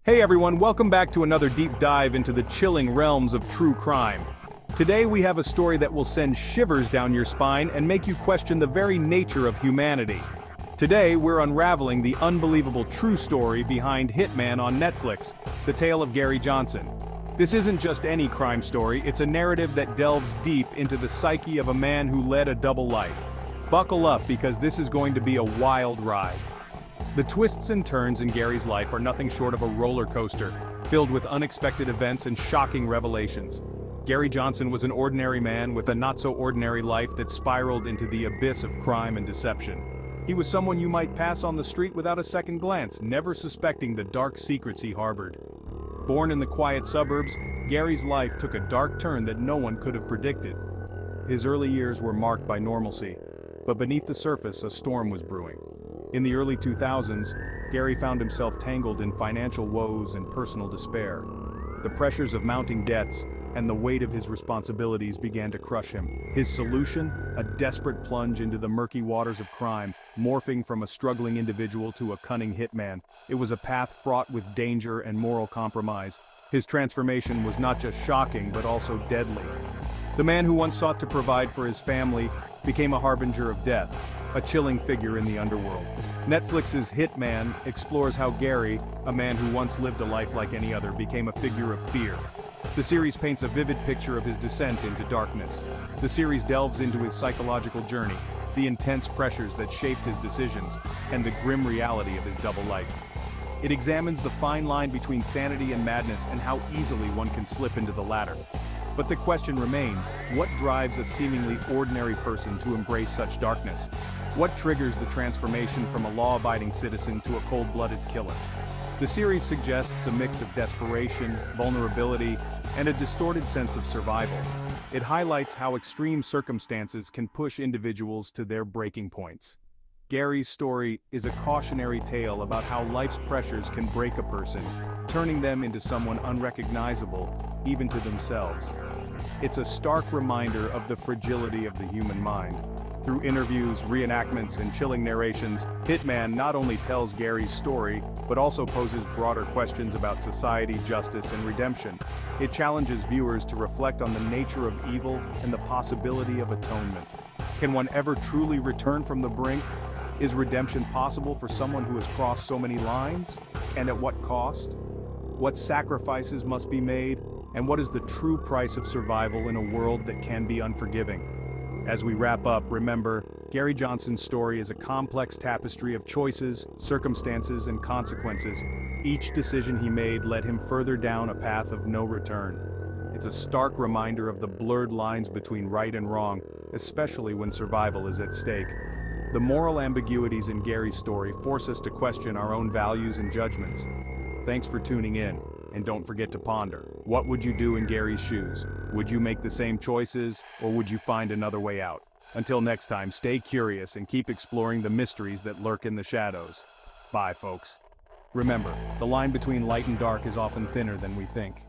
Hey everyone, welcome back to another deep dive into the chilling realms of true crime. Today we have a story that will send shivers down your spine and make you question the very nature of humanity. Today we're unraveling the unbelievable true story behind Hitman on Netflix, the tale of Gary Johnson. This isn't just any crime story, it's a narrative that delves deep into the psyche of a man who led a double life. Buckle up because this is going to be a wild ride. The twists and turns in Gary's life are nothing short of a roller coaster, filled with unexpected events and shocking revelations. Gary Johnson was an ordinary man with a not-so-ordinary life that spiraled into the abyss of crime and deception. He was someone you might pass on the street without a second glance, never suspecting the dark secrets he harbored. Born in the quiet suburbs, Gary's life took a dark turn that no one could have predicted. His early years were marked by normalcy, but beneath the surface a storm was brewing. In the early 2000s, Gary found himself tangled in financial woes and personal despair. The pressures of mounting debts and the weight of his responsibilities began to crush him. His solution? A desperate plunge into the murky waters of crime, morphing from a struggling individual to a cunning hitman. It was a path fraught with danger and moral compromise. His transformation was not just shocking but also deadly. The man who once sought to provide for his family became a harbinger of death, a chilling figure in the underworld. Netflix's Hitman explores how Gary, a man who once lived a life like any other, became a figure of fear. The series paints a vivid picture of his descent into darkness. The series delves into his psychological journey, the intense pressures that shaped his decisions, and the grim reality of his double life. It examines the fine line between sanity and madness and how easily one can slip into the latter. But the question remains, what drives a seemingly ordinary person to embrace such darkness? What triggers the transformation from a law-abiding citizen to a cold-blooded killer? The series suggests a mix of desperation, vulnerability, and a distorted sense of survival. It highlights how extreme circumstances can push individuals to their breaking points. Gary's story is a cautionary tale about how life's pressures can break a person, turning them into someone unrecognizable, even to themselves. It's a stark reminder of the fragility of the human mind. Through interviews, reenactments, and chilling narrations, Hitman not only tells Gary's story, but also poses broader questions about society, justice, and redemption. It challenges viewers to reflect on the nature of evil and the possibility of atonement. Can one ever truly return from the brink? Is redemption possible for someone who has crossed so many lines? And at what cost? What sacrifices must be made? And what is the true price of survival in a world that can be unforgiving? As we wrap up, remember, Gary Johnson's story is a complex tapestry of choices, circumstances, and consequences. Each decision he made led him further down a path of no return. It's a stark reminder of the blurred lines between right and wrong, especially when survival is at stake. The moral ambiguities in Gary's story force us to question our own values and judgments. Thanks for tuning in. And don't forget to ponder, what would you do in Gary's shoes? Would you make the same choices, or would you find another way out? Until next time, stay curious and keep exploring the mysteries that lurk in the shadows. Bye, folks. Remember, the line between light and dark is often thinner than we think.